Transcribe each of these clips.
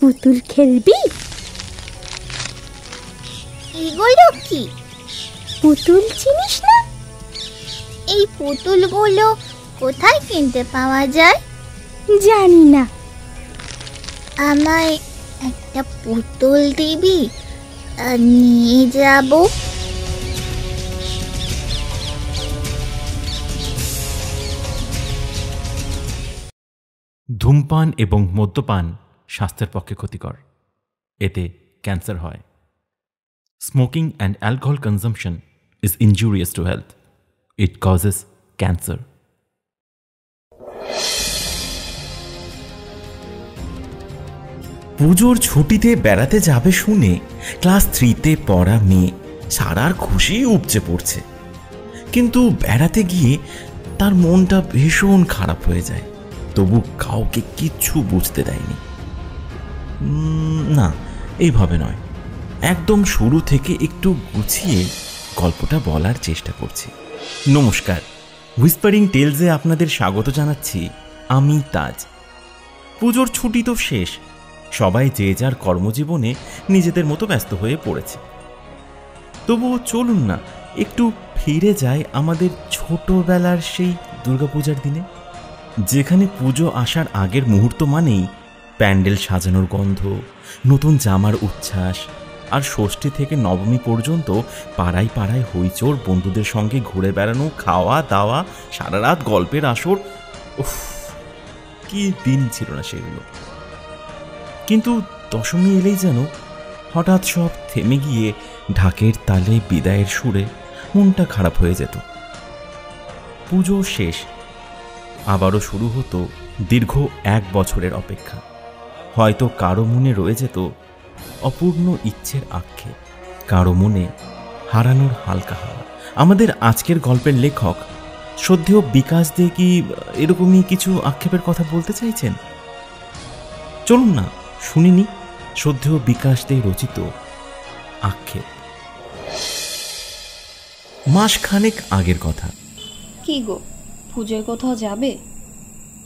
পুতুল খেলবি? এগুলো কি? পুতুল চিনিস না? এই পুতুলগুলো কোথায় কিনতে পাওয়া যায়? জানি না। আমায় একটা পুতুল দিবি? নিয়ে যাব। ধূমপান এবং মদ্যপান স্বাস্থ্যের পক্ষে ক্ষতিকর। এতে ক্যান্সার হয়। Smoking and alcohol consumption is injurious to health. It causes cancer. পুজোর ছুটিতে বেড়াতে যাবে শুনে ক্লাস 3-তে পড়া মেয়ে সারার খুশি উপচে পড়ছে, কিন্তু বেড়াতে গিয়ে তার মনটা ভীষণ খারাপ হয়ে যায়। তবু কাউকে কিচ্ছু বুঝতে দেয়নি। না, এইভাবে নয়, একদম শুরু থেকে একটু গুছিয়ে গল্পটা বলার চেষ্টা করছি। নমস্কার, হুইসপারিং টেলসে আপনাদের স্বাগত জানাচ্ছি। আমি তাজ। পুজোর ছুটি তো শেষ, সবাই যে যার কর্মজীবনে নিজেদের মতো ব্যস্ত হয়ে পড়েছে। তবুও চলুন না একটু ফিরে যায় আমাদের ছোটবেলার সেই দুর্গাপূজার দিনে, যেখানে পুজো আসার আগের মুহূর্ত মানেই প্যান্ডেল সাজানোর গন্ধ, নতুন জামার উচ্ছ্বাস, আর ষষ্ঠী থেকে নবমী পর্যন্ত পাড়ায় পাড়ায় হইচড়, বন্ধুদের সঙ্গে ঘুরে বেড়ানো, খাওয়া দাওয়া, সারা রাত গল্পের আসর। উফ, কি দিন ছিল না সেগুলো। কিন্তু দশমী এলেই যেন হঠাৎ সব থেমে গিয়ে ঢাকের তালে বিদায়ের সুরে মনটা খারাপ হয়ে যেত। পুজো শেষ, আবারও শুরু হতো দীর্ঘ 1 বছরের অপেক্ষা। হয়তো কারো মনে রয়ে যেত অপূর্ণ ইচ্ছের আক্ষেপ, কারো মনে হারানোর হালকা হাওয়া। আমাদের আজকের গল্পের লেখক শ্রদ্ধেয় বিকাশ দে কি এরকমই কিছু আক্ষেপের কথা বলতে চাইছেন? চলুন না শুনিনি শ্রদ্ধেয় বিকাশ দে রচিত আক্ষেপ। মাসখানেক আগের কথা। কি গো, পুজোয় কোথাও যাবে?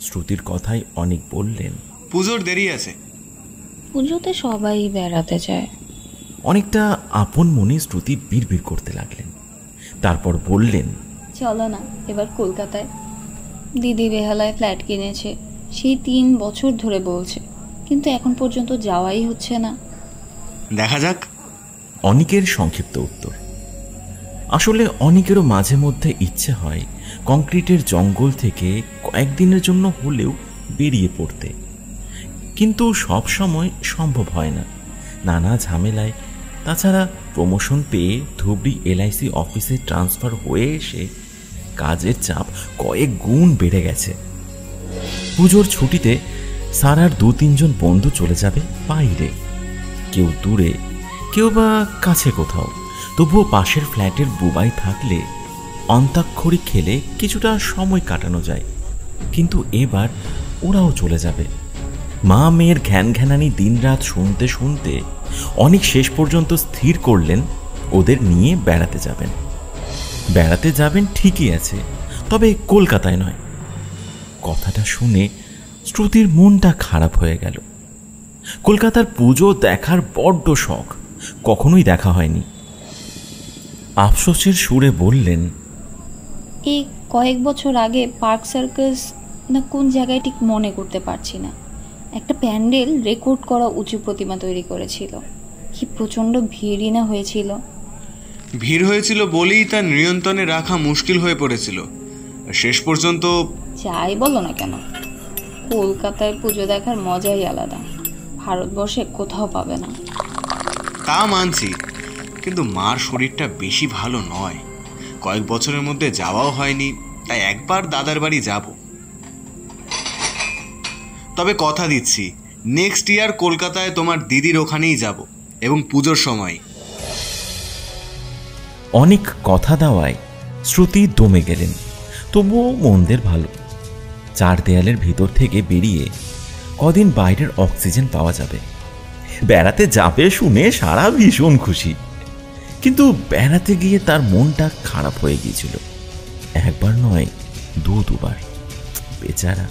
শ্রুতির কথাই অনেক বললেন, পুজোর দেরি আছে। পুজোতে সবাই বেড়াতে যায়। অনেকটা আপন মনে শ্রুতি বিড়বিড় করতে লাগলেন। তারপর বললেন, চলো না এবার কলকাতায়। দিদি বেহালায় ফ্ল্যাট কিনেছে, সেই 3 বছর ধরে বলছে, কিন্তু এখন পর্যন্ত যাওয়াই হচ্ছে না। দেখা যাক। অনিকের সংক্ষিপ্ত উত্তর। আসলে অনেকেরও মাঝে মধ্যে ইচ্ছে হয় কংক্রিটের জঙ্গল থেকে কয়েকদিনের জন্য হলেও বেরিয়ে পড়তে, কিন্তু সব সময় সম্ভব হয় না, নানা ঝামেলায়। তাছাড়া প্রমোশন পেয়ে ধুবড়ি LIC অফিসে ট্রান্সফার হয়ে এসে কাজের চাপ কয়েক গুণ বেড়ে গেছে। পুজোর ছুটিতে সারার 2-3 জন বন্ধু চলে যাবে বাইরে, কেউ দূরে, কেউ বা কাছে কোথাও। তবুও পাশের ফ্ল্যাটের বুবাই থাকলে অন্তাক্ষরী খেলে কিছুটা সময় কাটানো যায়। কিন্তু এবার ওরাও চলে যাবে। মা মেয়ের ঘ্যান ঘ্যানানি দিনরাত শুনতে শুনতে অনেক শেষ পর্যন্ত স্থির করলেন ওদের নিয়ে বেড়াতে যাবেন। বেড়াতে যাবেন ঠিকই আছে, তবে কলকাতায় নয়। কথাটা শুনে শ্রুতির মনটা খারাপ হয়ে গেল। কলকাতার পুজো দেখার বড্ড শখ, কখনোই দেখা হয়নি। আফসোসের সুরে বললেন, এই কয়েক বছর আগে পার্ক সার্কাস না কোন জায়গায় ঠিক মনে করতে পারছি না, একটা প্যান্ডেল রেকর্ড করা উঁচু প্রতিমা তৈরি করেছিল। কি প্রচণ্ড ভিড়ই না হয়েছিল। ভিড় হয়েছিল বলেই তা নিয়ন্ত্রণে রাখা মুশকিল হয়ে পড়েছিল। শেষ পর্যন্ত যাই বলো না কেন, কলকাতায় পুজো দেখার মজাই আলাদা, ভারতবর্ষে কোথাও পাবে না। তা মানছি, কিন্তু মার শরীরটা বেশি ভালো নয়। কয়েক বছরের মধ্যে যাওয়াও হয়নি, তাই একবার দাদার বাড়ি যাব। তবে কথা দিচ্ছি, নেক্সট ইয়ার কলকাতায় তোমার দিদির ওখানেই যাব, এবং পুজোর সময়। অনেক কথা দেওয়ায় শ্রুতি দমে গেলেন। তবুও মনদের ভালো, 4 দেয়ালের ভিতর থেকে বেরিয়ে কদিন বাইরের অক্সিজেন পাওয়া যাবে। বেড়াতে যাবে শুনে সারা ভীষণ খুশি, কিন্তু বেড়াতে গিয়ে তার মনটা খারাপ হয়ে গিয়েছিল। একবার নয়, 2-2 বার। বেচারা।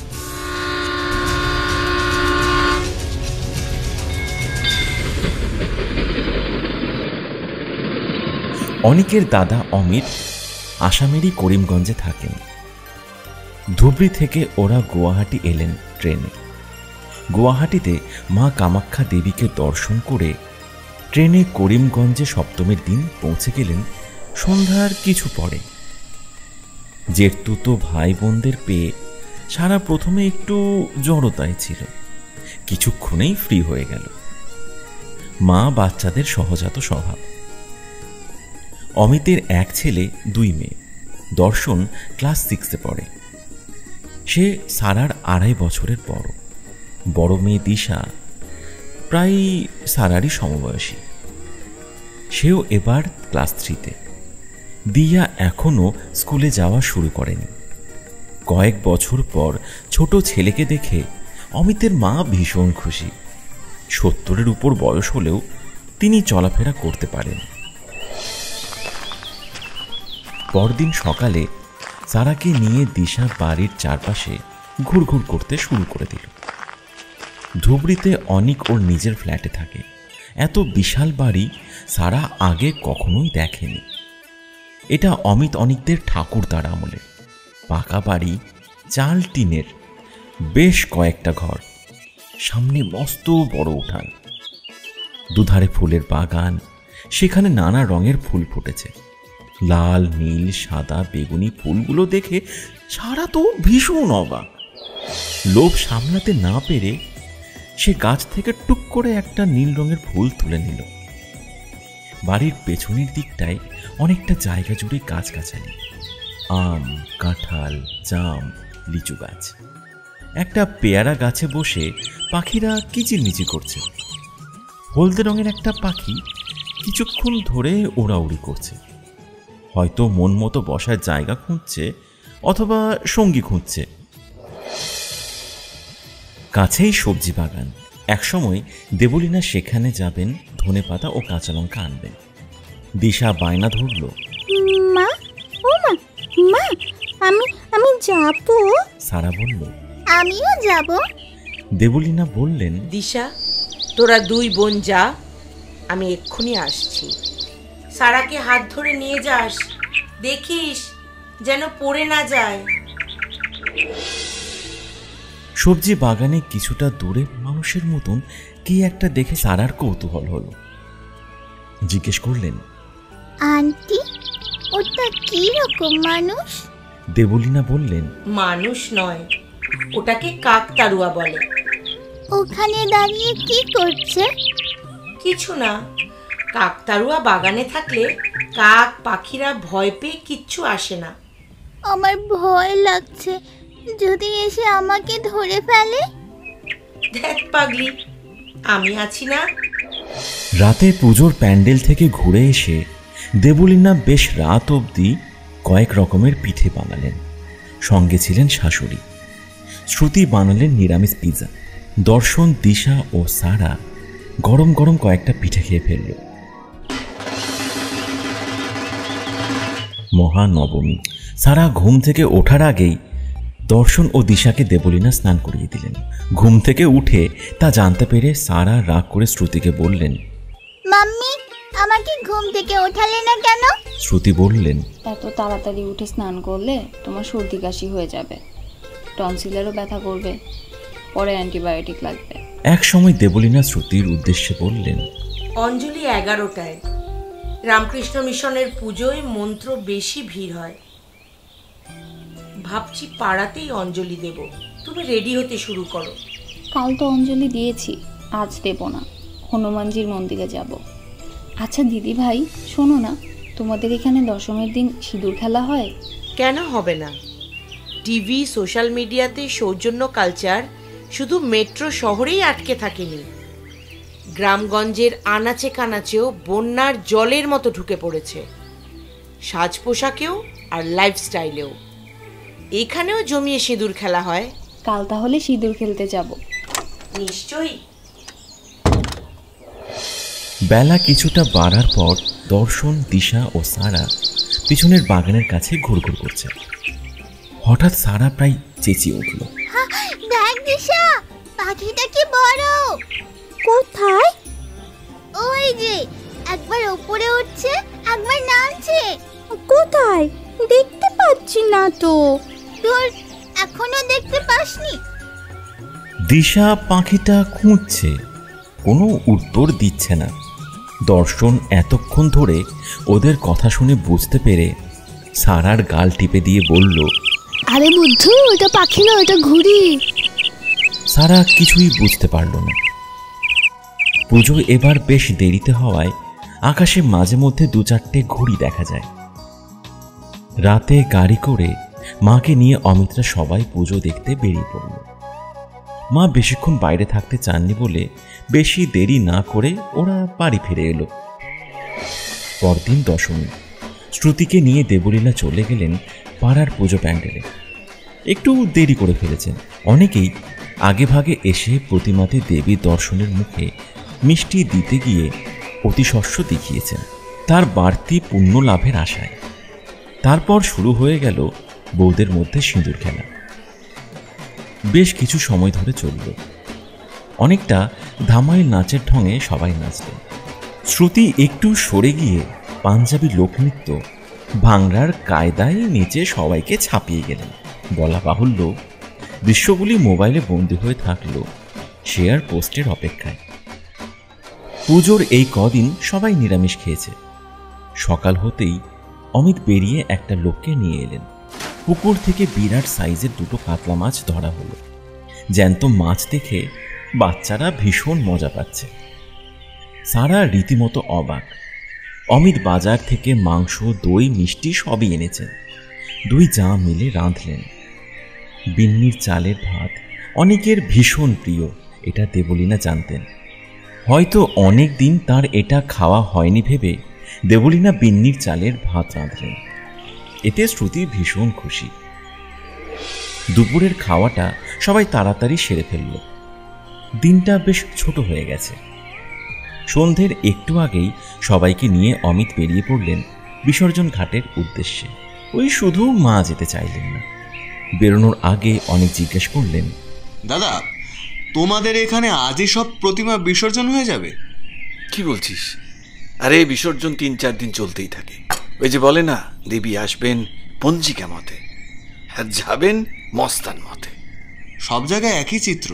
অনিকের দাদা অমিত আসামেরই করিমগঞ্জে থাকেন। ধুবড়ি থেকে ওরা গুয়াহাটি এলেন ট্রেনে। গুয়াহাটিতে মা কামাখ্যা দেবীকে দর্শন করে ট্রেনে করিমগঞ্জে সপ্তমীর দিন পৌঁছে গেলেন সন্ধ্যার কিছু পরে। জেঠতুতো ভাই বোনদের পেয়ে সারা প্রথমে একটু জড়তায় ছিল, কিছুক্ষণেই ফ্রি হয়ে গেল। মা বাচ্চাদের সহজাত স্বভাব। অমিতের এক ছেলে 2 মেয়ে। দর্শন ক্লাস 6-এ পড়ে। সে সারার 2.5 বছরের বড়। বড় মেয়ে দিশা প্রায় সারারই সমবয়সী। সেও এবার ক্লাস 3-তে। দিয়া এখনো স্কুলে যাওয়া শুরু করেনি। কয়েক বছর পর ছোট ছেলেকে দেখে অমিতের মা ভীষণ খুশি। 70-এর উপর বয়স হলেও তিনি চলাফেরা করতে পারেন। পরদিন সকালে সারাকে নিয়ে দিশা বাড়ির চারপাশে ঘুরঘুর করতে শুরু করে দিল। ধুবড়িতে অনিক ওর নিজের ফ্ল্যাটে থাকে। এত বিশাল বাড়ি সারা আগে কখনোই দেখেনি। এটা অমিত অনিকদের ঠাকুরদার আমলে। পাকা বাড়ি, চাল টিনের, বেশ কয়েকটা ঘর, সামনে মস্ত বড় উঠান, দুধারে ফুলের বাগান। সেখানে নানা রঙের ফুল ফুটেছে। লাল, নীল, সাদা, বেগুনি ফুলগুলো দেখে সারা তো ভীষণ অবাক। লোভ সামলাতে না পেরে সে গাছ থেকে টুক করে একটা নীল রঙের ফুল তুলে নিল। বাড়ির পেছনের দিকটায় অনেকটা জায়গা জুড়ে গাছগাছালি, আম, কাঁঠাল, জাম, লিচু গাছ। একটা পেয়ারা গাছে বসে পাখিরা কিচিরমিচির করছে। হলদে রঙের একটা পাখি কিছুক্ষণ ধরে ওড়াউড়ি করছে। হয়তো মন মতো বসার জায়গা খুঁজছে অথবা সঙ্গী খুঁজছে। কাছেই সবজি বাগান। একসময় দেবলীনা সেখানে যাবেন ধনেপাতা ও কাঁচা লঙ্কা আনবেন। দিশা বায়না ধরল, মা, ও মা, মা, আমি যাবো। সারা বলল, আমিও যাব। দেবলীনা বললেন, দিশা, তোরা 2 বোন যা, আমি এক্ষুনি আসছি। সারাকে হাত ধরে নিয়ে যাস, দেখিস যেন পড়ে না যায়। সবজি বাগানে কিছুটা দূরে মানুষের মতন কি একটা দেখে সারার কৌতূহল হলো। জিজ্ঞেস করলেন, আন্টি, ওটা কি রকম মানুষ? দেবলীনা বললেন, মানুষ নয়, ওটাকে কাকতাড়ুয়া বলে। ওখানে দাঁড়িয়ে কি করছে? কিছু না, কাকতাড়ুয়া বাগানে থাকলে কাক পাখিরা ভয় পেয়ে কিচ্ছু আসে না। আমার ভয় লাগছে, যদি এসে আমাকে ধরে ফেলে। দেখ পাগলি, আমি আছি না। রাতে পুজোর প্যান্ডেল থেকে ঘুরে এসে দেবলীনা বেশ রাত অবধি কয়েক রকমের পিঠে বানালেন। সঙ্গে ছিলেন শাশুড়ি। শ্রুতি বানালেন নিরামিষ পিৎজা। দর্শন, দিশা ও সারা গরম গরম কয়েকটা পিঠে খেয়ে ফেলল। মহানবমী। সারা ঘুম থেকে ওঠার আগেই দর্শন ও দিশাকে দেবলীনা স্নান করিয়ে দিলেন। ঘুম থেকে উঠে তা জানতে পেরে সারা রাগ করে শ্রুতিকে বললেন, মাম্মি, আমাকে ঘুম থেকে ওঠালে না কেন? শ্রুতি বললেন, এত তাড়াতাড়ি উঠে স্নান করলে তোমার সর্দি কাশি হয়ে যাবে, টনসিলেরও ব্যথা করবে, পরে অ্যান্টিবায়োটিক লাগবে। এক সময় দেবলীনা শ্রুতির উদ্দেশ্যে বললেন, অঞ্জলি 11টায়। রামকৃষ্ণ মিশনের পুজোয় মন্ত্র বেশি ভিড় হয়। ভাবছি পাড়াতেই অঞ্জলি দেব। তুমি রেডি হতে শুরু করো। কাল তো অঞ্জলি দিয়েছি, আজ দেব না, হনুমানজির মন্দিরে যাব। আচ্ছা দিদি ভাই, শোনো না, তোমাদের এখানে দশমীর দিন সিঁদুর খেলা হয়? কেন হবে না? টিভি, সোশ্যাল মিডিয়াতে সৌজন্য কালচার শুধু মেট্রো শহরেই আটকে থাকেনি, গ্রামগঞ্জের আনাচে কানাচেও বন্যার জলের মতো ঢুকে পড়েছে। সাজ পোশাকেও আর লাইফস্টাইলেও এখানেও জমিয়ে সিঁদুর খেলা হয়। কাল তাহলে সিঁদুর খেলতে যাব। নিশ্চয়ই। বেলা কিছুটা বাড়ার পর দর্শন, দিশা ও সারা পিছনের বাগানের কাছে ঘুরঘুর করছে। হঠাৎ সারা প্রায় চেঁচিয়ে উঠল, দেখ দিশা, পাখিটা কি বড়! কোথায়? ওই যে, একবার উপরে উঠছে, একবার নামছে। না তো। তোর এখনো দেখতে পাসনি? দিশা পাখিটা খুঁজছে, কোনো উত্তর দিচ্ছে না। দর্শন এতক্ষণ ধরে ওদের কথা শুনে বুঝতে পেরে সারার গাল টিপে দিয়ে বলল, আরে বুদ্ধু, ওটা পাখি না, ওটা ঘুড়ি। সারা কিছুই বুঝতে পারল না। পুজো এবার বেশ দেরিতে হওয়ায় আকাশে মাঝে মধ্যে 2-4টে ঘুড়ি দেখা যায়। রাতে গাড়ি করে মাকে নিয়ে অমিতরা সবাই পুজো দেখতে বেরিয়ে পড়ল। মা বেশিক্ষণ বাইরে থাকতে চাননি বলে বেশি দেরি না করে ওরা বাড়ি ফিরে এলো। পরদিন দশমী। শ্রুতিকে নিয়ে দেবলীলা চলে গেলেন পাড়ার পুজো প্যান্ডেলে। একটু দেরি করে ফেলেছেন। অনেকেই আগে ভাগে এসে প্রতিমাতে দেবী দর্শনের মুখে মিষ্টি দিতে গিয়ে অতিশস্য দেখিয়েছেন তার বাড়তি পুণ্য লাভের আশায়। তারপর শুরু হয়ে গেল বউদের মধ্যে সিঁদুর খেলা। বেশ কিছু সময় ধরে চলল। অনেকটা ধামাইল নাচের ঢঙে সবাই নাচলেন। শ্রুতি একটু সরে গিয়ে পাঞ্জাবি লোকনৃত্য ভাংড়ার কায়দায় নেচে সবাইকে ছাপিয়ে গেলেন। বলা বাহুল্য, দৃশ্যগুলি মোবাইলে বন্দী হয়ে থাকলো শেয়ার পোস্টের অপেক্ষায়। পুজোর এই কদিন সবাই নিরামিষ খেয়েছে। সকাল হতেই অমিত বেরিয়ে একটা লোককে নিয়ে এলেন। পুকুর থেকে বিরাট সাইজের 2টো কাতলা মাছ ধরা হলো। জ্যান্ত মাছ দেখে বাচ্চারা ভীষণ মজা পাচ্ছে। সারা রীতিমতো অবাক। অমিত বাজার থেকে মাংস, দই, মিষ্টি সবই এনেছেন। 2 জা মিলে রাঁধলেন। বিন্নির চালের ভাত অনেকের ভীষণ প্রিয়, এটা দেবলীনা জানতেন। হয়তো অনেক দিন তার এটা খাওয়া হয়নি ভেবে দেবলীনা বিন্নির চালের ভাত রাঁধলেন। এতে শ্রুতি ভীষণ খুশি। দুপুরের খাওয়াটা সবাই তাড়াতাড়ি সেরে ফেলল। দিনটা বেশ ছোট হয়ে গেছে। সন্ধ্যের একটু আগেই সবাইকে নিয়ে অমিত বেরিয়ে পড়লেন বিসর্জন ঘাটের উদ্দেশ্যে। ওই শুধু মা যেতে চাইলেন না। বেরোনোর আগে অনেক জিজ্ঞেস করলেন, দাদা, তোমাদের এখানে আজই সব প্রতিমা বিসর্জন হয়ে যাবে? কি বলছিস? আরে বিসর্জন 3-4 দিন চলতেই থাকে। ওই যে বলে না, দেবী আসবেন পঞ্জিকা মতে আর যাবেন মস্তান মতে। সব জায়গায় একই চিত্র।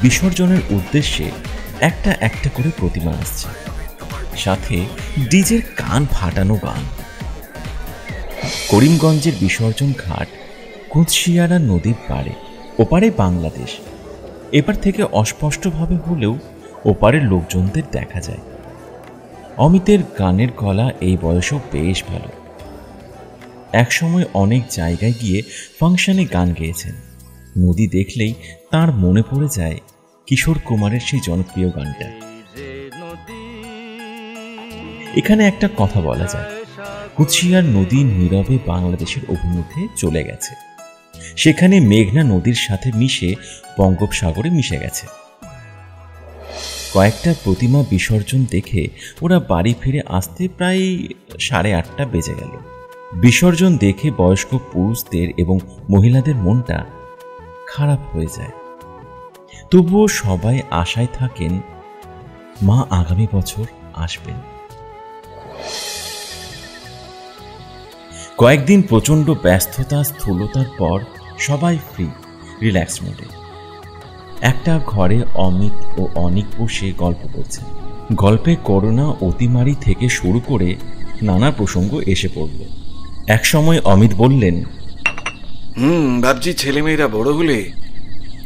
বিসর্জনের উদ্দেশ্যে একটা একটা করে প্রতিমা আসছে, সাথে ডিজের কান ফাটানো গান। করিমগঞ্জের বিসর্জন ঘাট কুঁদশিয়ারা নদীর পাড়ে, ওপারে বাংলাদেশ। এপার থেকে অস্পষ্টভাবে হলেও ওপারের লোকজনদের দেখা যায়। অমিতের গানের গলা এই বয়সেও বেশ ভালো। একসময় অনেক জায়গায় গিয়ে ফাংশনে গান গেয়েছেন। নদী দেখলেই তার মনে পড়ে যায় কিশোর কুমারের সেই জনপ্রিয় গানটা। এখানে একটা কথা বলা যায়, কুঁদশিয়ার নদী নীরবে বাংলাদেশের অভিমুখে চলে গেছে। সেখানে মেঘনা নদীর সাথে মিশে বঙ্গোপসাগরে মিশে গেছে। কয়েকটা প্রতিমা বিসর্জন দেখে ওরা বাড়ি ফিরে আসতে প্রায় 8:30 বেজে গেল। বিসর্জন দেখে বয়স্ক পুরুষদের এবং মহিলাদের মনটা খারাপ হয়ে যায়। তবুও সবাই আশায় থাকেন মা আগামী বছর আসবেন। কয়েকদিন প্রচণ্ড ব্যস্ততা, স্থূলতার পর সবাই ফ্রি, রিল্যাক্স মোডে। একটা ঘরে অমিত ও অনিক বসে গল্প করছে। গল্পে করোনা, অতিমারি থেকে শুরু করে নানা প্রসঙ্গ এসে পড়ল। একসময় অমিত বললেন, ভাবছি ছেলেমেয়েরা বড় হলে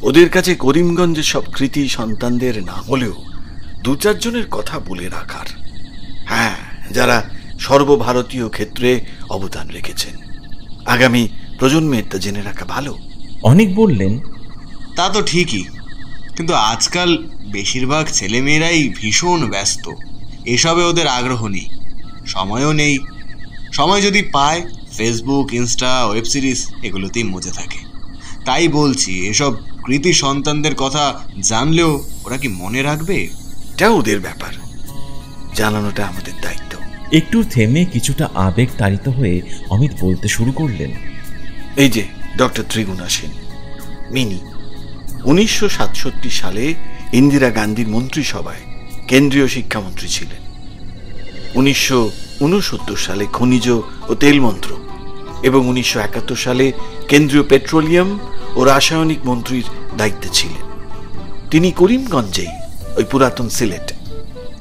ওদের কাছে করিমগঞ্জের সব কৃতি সন্তানদের না হলেও 2-4 জনের কথা বলে রাখার। হ্যাঁ, যারা সর্বভারতীয় ক্ষেত্রে অবদান রেখেছেন। আগামী প্রজন্মের তা জেনে রাখা ভালো। অনেক বললেন, তা তো ঠিকই, কিন্তু আজকাল বেশিরভাগ ছেলেমেয়েরাই ভীষণ ব্যস্ত। এসবে ওদের আগ্রহ নেই, সময়ও নেই। সময় যদি পায়, ফেসবুক, ইনস্টা, ওয়েব সিরিজ এগুলোতেই মজে থাকে। তাই বলছি, এসব কৃতি সন্তানদের কথা জানলেও ওরা কি মনে রাখবে? এটা ওদের ব্যাপার, জানানোটা আমাদের দায়িত্ব। একটু থেমে কিছুটা আবেগ তাড়িত হয়ে অমিত বলতে শুরু করলেন, এই যে ডক্টর ত্রিগুণা সেন, মিনি 1967 সালে ইন্দিরা গান্ধীর মন্ত্রিসভায় কেন্দ্রীয় শিক্ষামন্ত্রী ছিলেন। 1969 সালে খনিজ ও তেল মন্ত্রক এবং 1971 সালে কেন্দ্রীয় পেট্রোলিয়াম ও রাসায়নিক মন্ত্রীর দায়িত্বে ছিলেন। তিনি করিমগঞ্জেই, ওই পুরাতন সিলেট,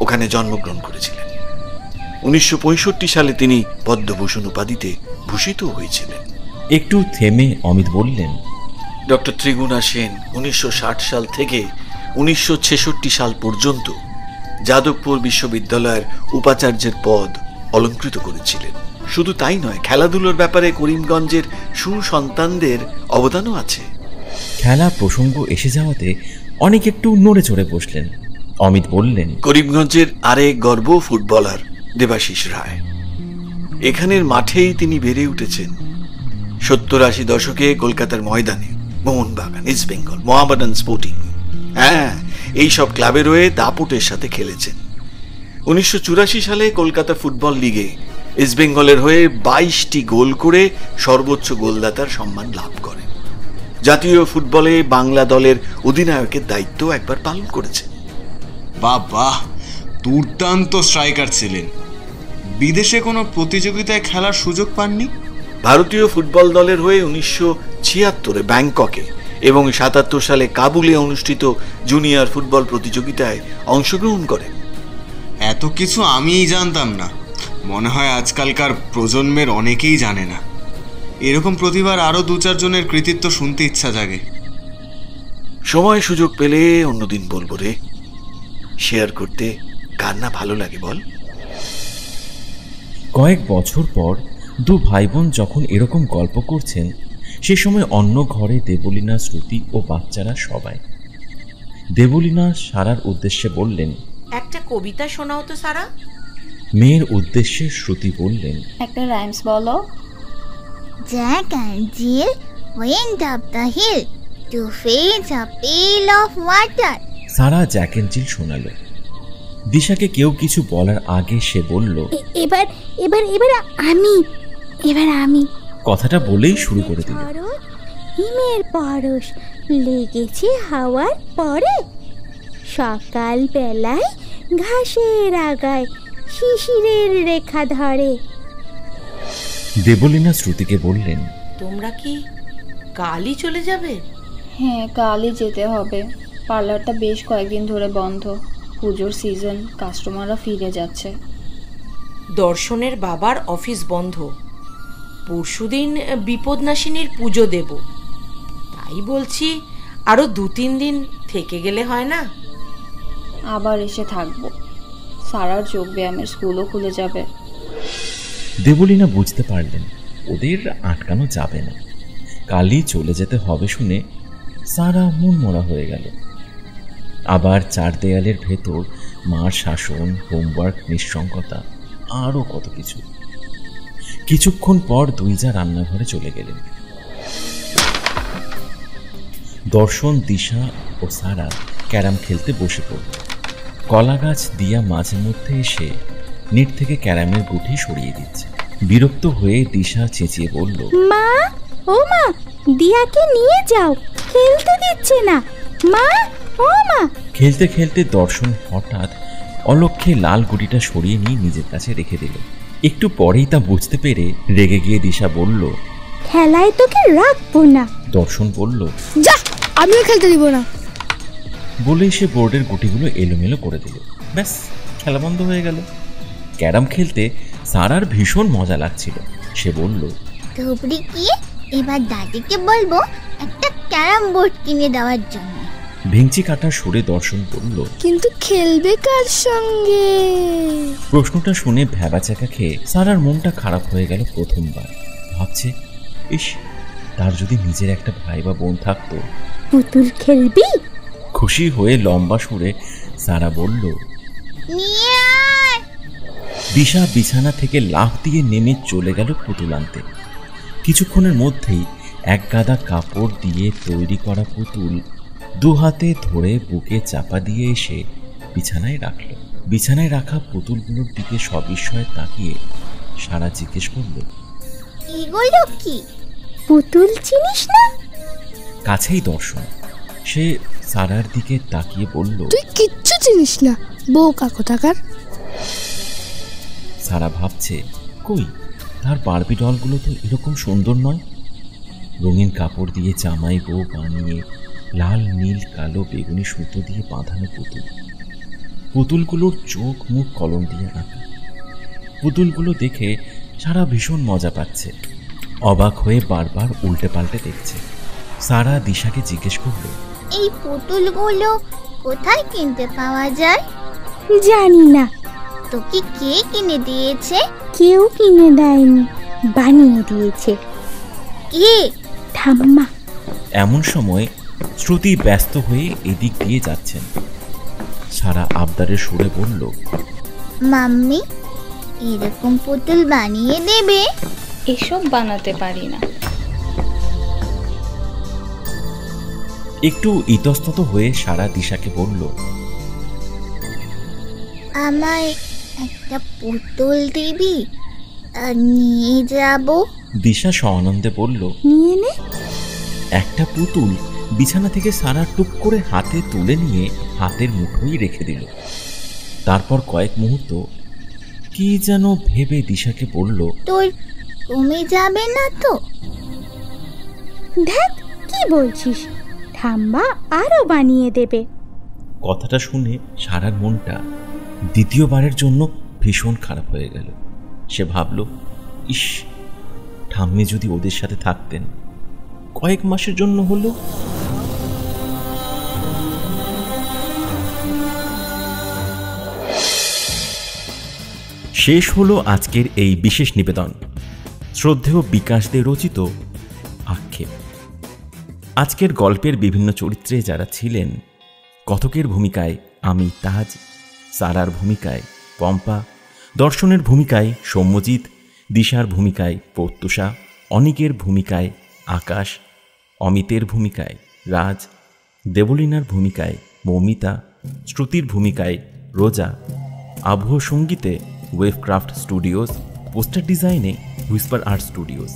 ওখানে জন্মগ্রহণ করেছিলেন। 1965 সালে তিনি পদ্মভূষণ উপাধিতে ভূষিত হয়েছিলেন। একটু থেমে অমিত বললেন, ডক্টর ত্রিগুণা সেন 1960 সাল থেকে 1966 সাল পর্যন্ত যাদবপুর বিশ্ববিদ্যালয়ের উপাচার্যের পদ অলঙ্কৃত করেছিলেন। শুধু তাই নয়, খেলাধুলোর ব্যাপারে করিমগঞ্জের সুসন্তানদের অবদানও আছে। খেলা প্রসঙ্গ এসে যাওয়াতে অনেক একটু নড়ে চড়ে বসলেন। অমিত বললেন, করিমগঞ্জের আরেক গর্ব ফুটবলার দেবাশিস রায়। এখানের মাঠেই তিনি বেড়ে উঠেছেন। 70-80 দশকে কলকাতার ময়দানে মোহনবাগান, ইস্ট বেঙ্গল, মোহামেডান স্পোর্টিং, হ্যাঁ, এইসব ক্লাবের হয়ে দাপটের সাথে খেলেছেন। 1984 সালে কলকাতা ফুটবল লিগে ইস্ট বেঙ্গলের হয়ে 22টি গোল করে সর্বোচ্চ গোলদাতার সম্মান লাভ করেন। জাতীয় ফুটবলে বাংলা দলের অধিনায়কের দায়িত্ব একবার পালন করেছেন। বাহ বাহ, দুর্দান্ত স্ট্রাইকার ছিলেন। বিদেশে কোনো প্রতিযোগিতায় খেলার সুযোগ পাননি? ভারতীয় ফুটবল দলের হয়ে 1976 ব্যাংককে এবং 77 সালে কাবুলে অনুষ্ঠিত জুনিয়র ফুটবল প্রতিযোগিতায় অংশগ্রহণ করেন। এত কিছু আমিই জানতাম না। মনে হয় আজকালকার প্রজন্মের অনেকেই জানে না। এরকম প্রতিভার আরো 2-4 জনের কৃতিত্ব শুনতে ইচ্ছা জাগে। সময় সুযোগ পেলে অন্যদিন বলবো রে। শেয়ার করতে কার না ভালো লাগে বল? কয়েক বছর পর দু ভাই বোন যখন এরকম গল্প করছেন, সে সময় অন্য ঘরে দেবলীনা, শ্রুতি ও বাচ্চারা সবাই। দেবলীনা সারার উদ্দেশ্যে বললেন, একটা কবিতা শোনাও তো সারা। মেয়ের উদ্দেশ্যে শ্রুতি বললেন, একটা রাইমস বলো। Jack and Jill went up the hill to fetch a pail of water. সারা জ্যাক এন্ড জিল শোনালো। দিশাকে কেউ কিছু বলার আগে সে বলল, এবার এবার এবার আমি এবার আমি কথাটা বলেই শুরু করে দিল। হিমের পরশ লেগেছে হাওয়ার পরে, সকাল বেলায় ঘাসের আগায় শিশিরের রেখা ধরে। দেবলীনা শ্রুতিকে বললেন, তোমরা কি কালই চলে যাবে? হ্যাঁ, কালই যেতে হবে। পার্লারটা বেশ কয়েকদিন ধরে বন্ধ। পুজোর সিজন, কাস্টমাররা ফিরে যাচ্ছে। দর্শনের বাবার অফিস বন্ধ। পরশুদিন বিপদনাশিনীর পুজো দেব। তাই বলছি, আরো 2-3 দিন থেকে গেলে হয় না? আবার এসে থাকবো। সারার যোগ ব্যায়ামের স্কুলও খুলে যাবে। দেবলীনা বুঝতে পারলেন ওদের আটকানো যাবে না। কালই চলে যেতে হবে শুনে সারা মন মরা হয়ে গেল। আবার 4 দেয়ালের ভেতর মার শাসন, হোমওয়ার্ক, নিঃসঙ্গতা, আরও কত কিছু। কিছুক্ষণ পর 2 যা রান্নাঘরে চলে গেলেন। দর্শন, দিশা ও সারা ক্যারাম খেলতে বসে পড়ল। কলা গাছ দিয়া মাঝে মধ্যে এসে নিট থেকে ক্যারামের গুটি সরিয়ে দিচ্ছে। বিরক্ত হয়ে দিশা চেঁচিয়ে বলল, মা, ও মা, দিয়াকে নিয়ে যাও, খেলতে দিচ্ছে না। মা, ও মা। খেলতে খেলতে দর্শন হঠাৎ অলক্ষ্যে লাল গুটিটা সরিয়ে নিয়ে নিজের কাছে রেখে দিল। একটু পরেই তা বুঝতে পেরে রেগে গিয়ে দিশা বলল, খেলায় তোকে রাখবো না। দর্শন বলল, যা, আমিও খেলতে দিব না। বলেই সে বোর্ডের গুটিগুলো এলোমেলো করে দিল। ব্যাস, খেলা বন্ধ হয়ে গেল। ক্যারাম খেলতে সারার ভীষণ মজা লাগছিল। সে বলল, ধুবড়ি গিয়ে এবার দাদিকে বলবো একটা ক্যারাম বোর্ড কিনে দেওয়ার জন্য। ভেঙচি কাটার সুরে দর্শন বলল, কিন্তু খেলবে কার সঙ্গে? প্রশ্নটা শুনে ভ্যাবাচাকা খেয়ে সারার মনটা খারাপ হয়ে গেল প্রথমবার। ভাবছে, ইস, তার যদি নিজের একটা ভাই বা বোন থাকতো। পুতুল খেলবি? খুশি হয়ে লম্বা সুরে সারা বলল, নিয়ে আয়। দিশা বিছানা থেকে লাফ দিয়ে নেমে চলে গেল পুতুল আনতে। কিছুক্ষণের মধ্যেই এক গাদা কাপড় দিয়ে তৈরি করা পুতুল 2 হাতে ধরে বুকে চাপা দিয়ে এসে বিছানায় রাখল। বিছানায় রাখা পুতুলগুলোর দিকে সবিস্ময়ে তাকিয়ে সারা জিজ্ঞেস করল, এগুলো কি? পুতুল চিনিস না? কাছেই দর্শন। সে সারার দিকে তাকিয়ে বলল, তুই কিচ্ছু চিনিস না, বোকা কোথাকার। সারা ভাবছে, কই তার বারবি ডলগুলো তো এরকম সুন্দর নয়। রঙিন কাপড় দিয়ে জামাই বউ বানিয়ে লাল নীল কালো বেগুনি সুতো দিয়ে বাঁধানো পুতুল, পুতুলগুলোর চোখ মুখ কলম দিয়ে আঁকা। পুতুলগুলো দেখে সারা ভীষণ মজা পাচ্ছে, অবাক হয়ে বারবার উল্টে পাল্টে দেখছে। সারা দিশাকে জিজ্ঞেস করল, এই পুতুলগুলো কোথায় কিনতে পাওয়া যায়? জানি না, তোকে কে কিনে দিয়েছে? কেউ কিনে দেয়নি, বানিয়ে দিয়েছে। কে? ঠাম্মা। এমন সময় শ্রুতি ব্যস্ত হয়ে এদিক দিয়ে যাচ্ছেন। সারা আবদারের সুরে বলল, মাম্মি, এরকম পুতুল বানিয়ে দেবে? এসব বানাতে পারি না। একটু ইতস্তত হয়ে সারা দিশাকে বলল, আমায় একটা পুতুল দিবি, নিয়ে যাব। দিশা সআনন্দে বলল, নিয়ে নে। একটা পুতুল বিছানা থেকে সারা টুক করে হাতে তুলে নিয়ে হাতের মুঠোই রেখে দিল। তারপর কয়েক মুহূর্ত কি যেন ভেবে দিশাকে বলল, তোর কমে যাবে না তো? দেখ কি বলছিস, ঠাম্মা আরো বানিয়ে দেবে। কথাটা শুনে সারার মনটা দ্বিতীয়বারের জন্য ভীষণ খারাপ হয়ে গেল। সে ভাবল, ইস, ঠাম্মি যদি ওদের সাথে থাকতেন কয়েক মাসের জন্য হলো। শেষ হলো আজকের এই বিশেষ নিবেদন, শ্রদ্ধেয় বিকাশ দে রচিত আক্ষেপ। আজকের গল্পের বিভিন্ন চরিত্রে যারা ছিলেন, কথকের ভূমিকায় আমি তাজ, সারার ভূমিকায় পম্পা, দর্শনের ভূমিকায় সৌম্যজিৎ, দিশার ভূমিকায় প্রত্যুষা, অনিকের ভূমিকায় আকাশ, অমিতের ভূমিকায় রাজ, দেবলীনার ভূমিকায় মৌমিতা, শ্রুতির ভূমিকায় রোজা, আবহ সঙ্গীতে ওয়েভক্রাফট স্টুডিওজ, পোস্টার ডিজাইনে হুইসপার আর্ট স্টুডিওজ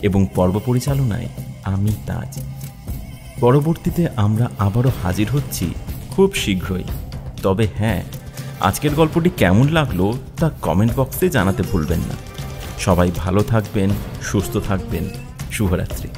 এবং পর্ব পরিচালনায় আমি তাজ। পরবর্তীতে আমরা আবারও হাজির হচ্ছি খুব শীঘ্রই। তবে হ্যাঁ, আজকের গল্পটি কেমন লাগলো তা কমেন্ট বক্সে জানাতে ভুলবেন না। সবাই ভালো থাকবেন, সুস্থ থাকবেন। শুভরাত্রি।